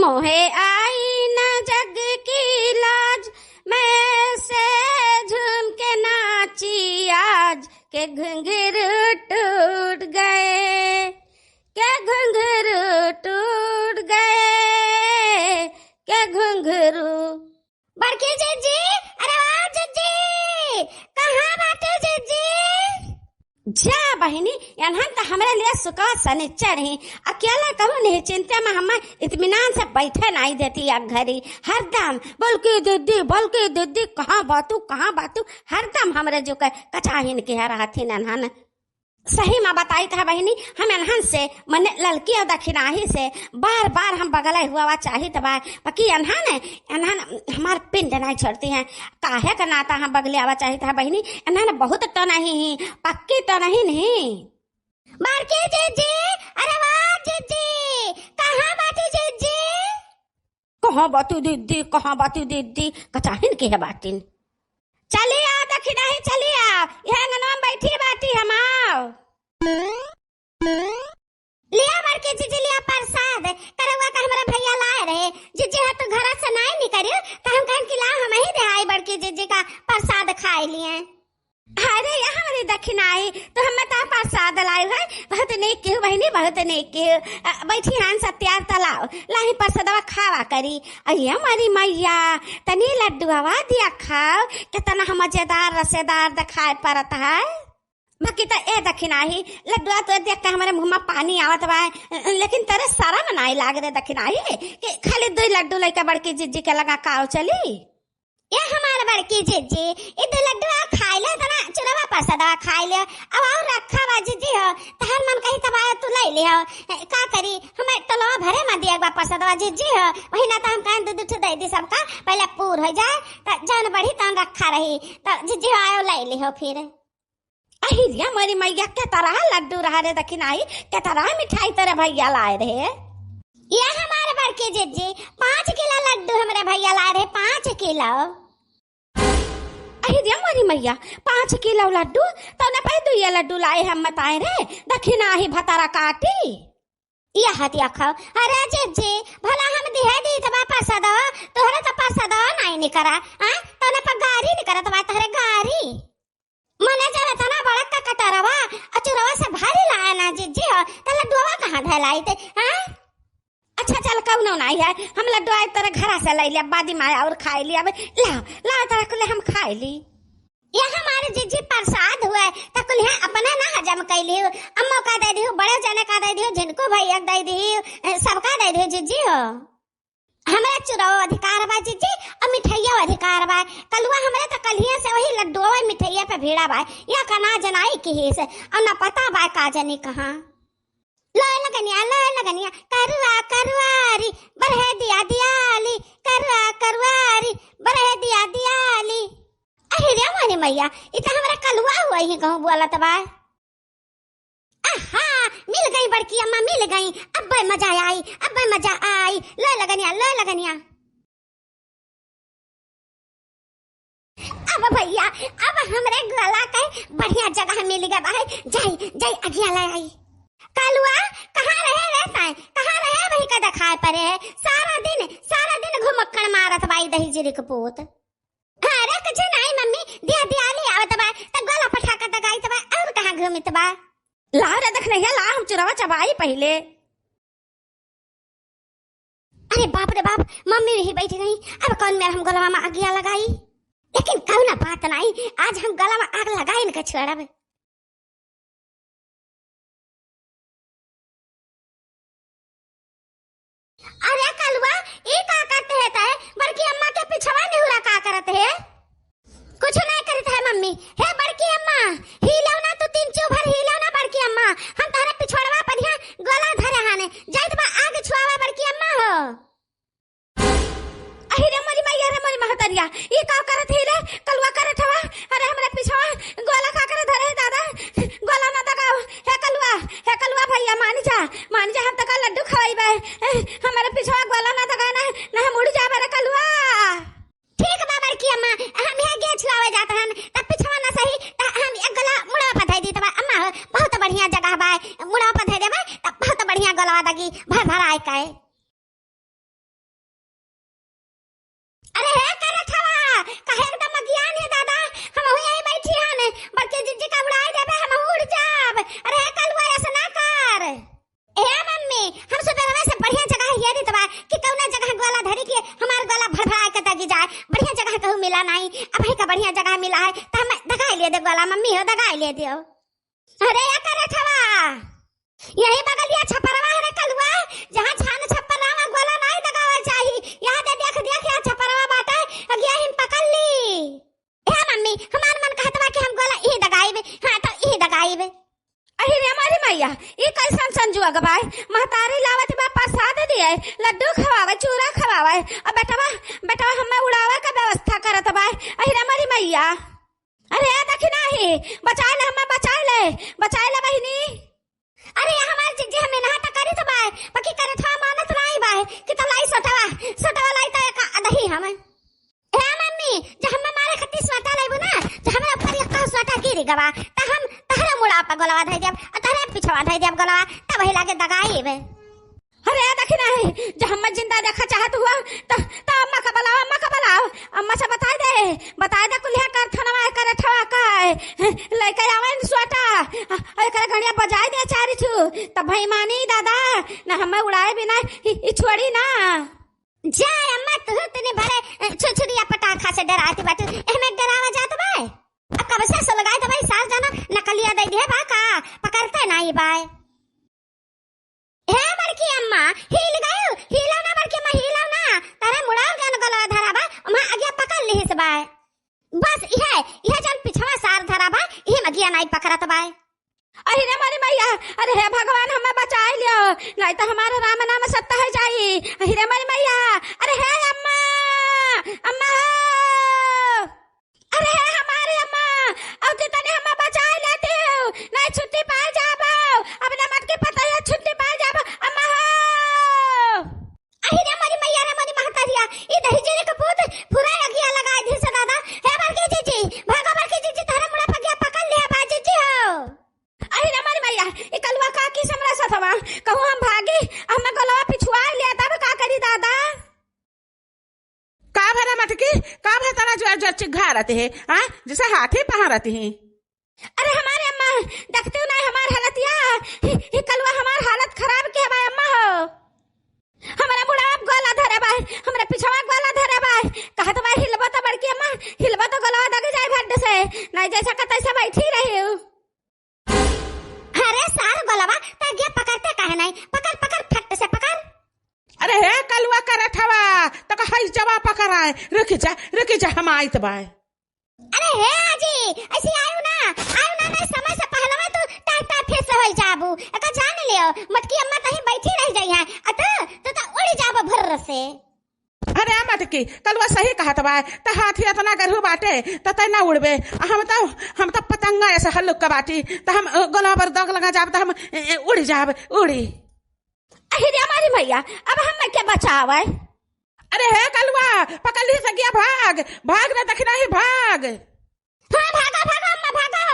मोहे आई न जग की लाज, मैं से झूम के नाची आज के घुंघरू टूट गए, के घुंघरू टूट गए, के घुंघरू। बड़की जीजी, अरे वाह जीजी, कहाँ बाटे जीजी? जा बहिनी, यहाँ तो हमारे लिए सुखा सनिचर है। अकेला कहूँ नहीं, चिंता में हम इत्मीनान से बैठे नहीं देती अब घरी। हरदम बल्कि दीदी कहाँ बातू हरदम हमारे जो कचाहिन के रहा थी नन्हन। सही माँ बताई था बहिनी, हम एनहन से मने ललकी और दक्षिणाही से बार बार हम बगल हुआ चाहिए तबा बाकी एनहन हमार पिंड नहीं छोड़ती हैं। काहे का नाता हम बगले आवा चाहिए था बहिनी, एनहन बहुत तो नहीं पक्की तो नहीं। बारकी जीजी, अरे वाह जीजी, कहाँ बाटी जीजी? कहाँ बातू दीदी कचाहिन के है बाटिन। चलिए आ दक्षिणाही, चलिए आ, यहाँ गनवा बैठी बाटी हम आओ। लिया बड़की जीजी, लिया प्रसाद करवा का हमारा भैया लाए रहे। जीजी है तो घर से नहीं निकलियो तो हम कहन कि लाओ हम ही दे आई बड़की जीजी का प्रसाद खाए लिए। अरे यहाँ मेरी दक्षिणाई तो हम ता प्रसाद लाए है, बहुत नेक के बहनी, बहुत नेक के। बैठी हान सत्यार तलाव लाही प्रसादवा खावा करी। अये हमारी मैया तनी लड्डूवा दिया खाओ, कितना मजेदार रसेदार दिखाई पड़ता है। बाकी तो ए दक्षिणाही लड्डुआ तो देख के हमारे मुंह में पानी आवत बा, लेकिन तेरे सारा मनाई लाग रहे दक्षिणाही कि खाली 2 लड्डू लेके बड़की जीजी के लगा काव चली। ये हमारे बड़की जीजी ये 2 लड्डुआ खाई ले तना चुरवा प्रसादवा खाई ले, अब और रखा बा जीजी हो तहर मन कहीं तबाय तू ले ले हो का करी। हमें तलवा भरे में दिया बा प्रसादवा जीजी हो, वही ना तो हम कहीं दूध दे दी सबका पहले पूर हो जाए तो जान बढ़ी तन रखा रही तो जीजी हो आयो ले ले हो। फिर अहिरिया हमारी मैया के तरह लड्डू रहा रे दक्षिणाई, के तरह मिठाई तेरे भैया लाए रहे। ये हमारे बड़के जीजी 5 किलो लड्डू हमारे भैया लाए रहे, 5 किलो। अहिरिया हमारी मैया 5 किलो लड्डू तो ने पे 2 लड्डू लाए हम बताए रे दक्षिणाई भतारा काटी। ये हतिया खाओ। अरे जीजी भला हम दिहे दी तबा प्रसाद तोहरे तो प्रसाद नहीं निकरा हां तो ने पर गारी निकरा तबा तोहरे गारी मने जावे तना बड़ा का कटरवा अचुरवा से भारी लाया ना जीजी हो त लड्डूवा कहां धलाई थे हां। अच्छा चल कौनो नहीं है, हम लड्डू आए तेरे घर से ले लिया बादी माया और खाई लिया। ला तेरे को ले हम खाई ली। ये हमारे जीजी प्रसाद हुआ त कुल है अपना ना हजम कैली हो, अम्मा का दे दियो, बड़े जने का दे दियो, जिनको भैया दे दियो, सबका दे दियो जीजी हो। हमारे चुराव अधिकार बा जीजी और मिठाइया अधिकार बा। कलुआ हमारे तो कलिया से वही लड्डुआ मिठाइया पे भीड़ा बा, या कना जनाई की से और ना पता बा का जनी कहां। लो लगनिया करवा करवारी बरहे दिया दियाली, करवा करवारी बरहे दिया दियाली। अरे रे हमारी मैया इतना हमारा कलुआ हुआ ही कहूं बोला तबा। आहा मिल गई बड़की अम्मा, मिल गई, अब मजा आई, अब मजा आई। लो लगनिया अब भैया अब हमरे गला के बढ़िया जगह मिल गया भाई। जाई अगिया ले आई। कालुआ कहाँ रहे रहता है, कहाँ रहे वही का दिखाए पड़े है सारा दिन घुमक्कड़ मारत बाई दही जीरी के पोत। अरे कुछ नहीं मम्मी दिया ले आवत बा त गला पठाका दगाई तबा और कहाँ घूमित बा। ला रे देख नहीं ला हम चुरावा चबाई पहले। अरे बाप रे बाप मम्मी भी बैठी नहीं, अब कौन मेरा हम गलवा में आगिया लगाई, लेकिन कौन बात नहीं आज हम गला में आग लगाई न छोड़ब। अरे कलवा ये का करते है बड़की अम्मा के पिछवा नेहुरा का करते है? कुछ नहीं करते है मम्मी। हे बड़की अम्मा हिलाओ ना तू 3 चोभर हिलाओ ना बड़की अम्मा, हम तारे पिछड़वा पढ़िया गला धरे हाने जाइत बा आग छुआवा बड़की अम्मा हो। अरे मरी मैया रे मरी महतरिया ये का करत है रे कलवा करत हवा। अरे हमरे पिछवा गला का करे धरे दादा, गला ना दगाओ। हे कलवा भैया मान जा हम तक लड्डू खवाई बे, हमारे पिछवा गला ना दगाना ना हम उड़ जा बरे कलवा। ठीक बा बड़की अम्मा हम यहाँ गे छुआवे जात हन त पिछवा ना सही त हम एक गला मुड़ा पथाई दी तबा अम्मा बहुत बढ़िया जगह बा, मुड़ा पथाई देबा त बहुत बढ़िया गलवा दगी भर भर आए काए। मिला नहीं, अब ही का बढ़िया जगह मिला है तो हम दगाई ले दे गोला मम्मी हो दगाई ले दियो। अरे या करे छवा यही बगलिया छपरवा है रे कलुआ, जहां छान छप्पर रहा गोला नहीं दगावे चाहिए। यहाँ दे देख देख या छपरवा बाटे अगिया हिम पकड़ ली। ए मम्मी हमार मन कहत बा कि हम गोला ई दगाईबे। हां तो ई दगाईबे। अहि रे हमारी मैया ये कैसन संजुआ गबाय, महतारी लावत बा प्रसाद दिए, लड्डू खवावे, चूरा खवावे, अब बेटवा हमें उड़ावे का व्यवस्था करत बा। अहि रे हमारी मैया अरे देखी नाही बचाए ले, हमें बचाए ले बहिनी। अरे हमार जिज्जे हमें ना त करी तो बाय बाकी करे था मानत नहीं बाय कि तो लाई सोटवा लाई त का दही हम। ए मम्मी जब हम मारे खत्ती सोटा लाइबो ना तो हमरा ऊपर एक सोटा गिरी गवा त हम तहरा मुड़ा पर गोलवा धइ देब आ तहरा पिछवा धइ देब गोलवा तब ही लागे दगाईबे। अरे देखी नहीं जब हम जिंदा देखा चाहत हुआ तो अम्मा का बुलाओ अम्मा से बता दे कुल्हा कर थनवा करे ठवा का लेके आवन सोटा एकरा घड़िया बजाई दे चारी छु तब भाई मानी दादा ना हमें उड़ाए बिना ई छोड़ी ना जा अम्मा तू तने भरे छुछुरिया पटाखा से डराती बाटू एमे डरावा जात बा। अब कब से सो लगाए तो भाई सार जाना नकलिया दे दे बा का पकड़ते नहीं बाय। हे बड़की अम्मा हिल गयो हिलाओ ना बड़की अम्मा हिलाओ ना तारे मुड़ाओ गन गलवा धरा बा अम्मा आगे पकड़ लिहिस बा। बस यह जन पिछवा सार धरा बा ई मगिया नहीं पकड़त बा। अरे रे मारी मैया अरे हे भगवान हमें बचा लियो नहीं तो हमारा राम नाम सत्ता है जाई। अरे रे मारी मैया अरे हे अम्मा अम्मा अरे हे हमारे अम्मा अब कितने हमें बचा लेते हो नहीं छुट्टी पा जाबो अपने मन के पता है छुट्टी पा जाबो अम्मा। अरे रे मारी मैया रे मारी महतारिया ई दही जेरे के पूत पूरा अगिया लगा दी से दादा। हे बड़की जीजी भागो बड़की जीजी तारा मुड़ा पगिया पकड़ ले बा जीजी हो। अरे हमारी मैया ये कलवा का की समरा सथवा कहूं हम भागे हमें गलवा पिछुआ लिया तब का करी दादा। का भरा मटकी का भरा तारा जो चिघा रहते हैं हां जैसे हाथी पहा रहते हैं। अरे हमारे अम्मा देखते हो ना हमार हालतिया ये कलवा हमार हालत खराब के बा अम्मा हो। हमारा बुढ़ा अब गोला धरे बा हमरा पिछवा गोला धरे बा कहत बा हिलबो तो बड़की अम्मा हिलबो तो गलवा दग जाए भड्ड से नहीं जैसा का तैसा बैठी रही हूं। अरे सार गोलवा तगिया पकड़ते काहे नहीं पकड़ फट से पकड़। अरे हे कलवा करे ठवा तो का हई जवा पकड़ाए रुक जा हम आइत बा। अरे हे आजी ऐसे आयु ना नहीं समय से पहले में तू टाटा फेस होई जाबू एका जान लियो मटकी अम्मा कहीं बैठी रह जाई है तो उड़ी जाबो भर से। अरे मटकी कलवा सही कहत बा त हाथी इतना गरहु बाटे त ना उड़बे हम तो पतंगा ऐसे हल्लुक का बाटी त हम गोला पर दग लगा जाब त हम उड़ जाब उड़ी। अरे हमारी भैया अब हम क्या बचावे। अरे हे कलवा पकड़ ली सगिया भाग ना देखना ही भाग। हां भागो अम्मा भागो।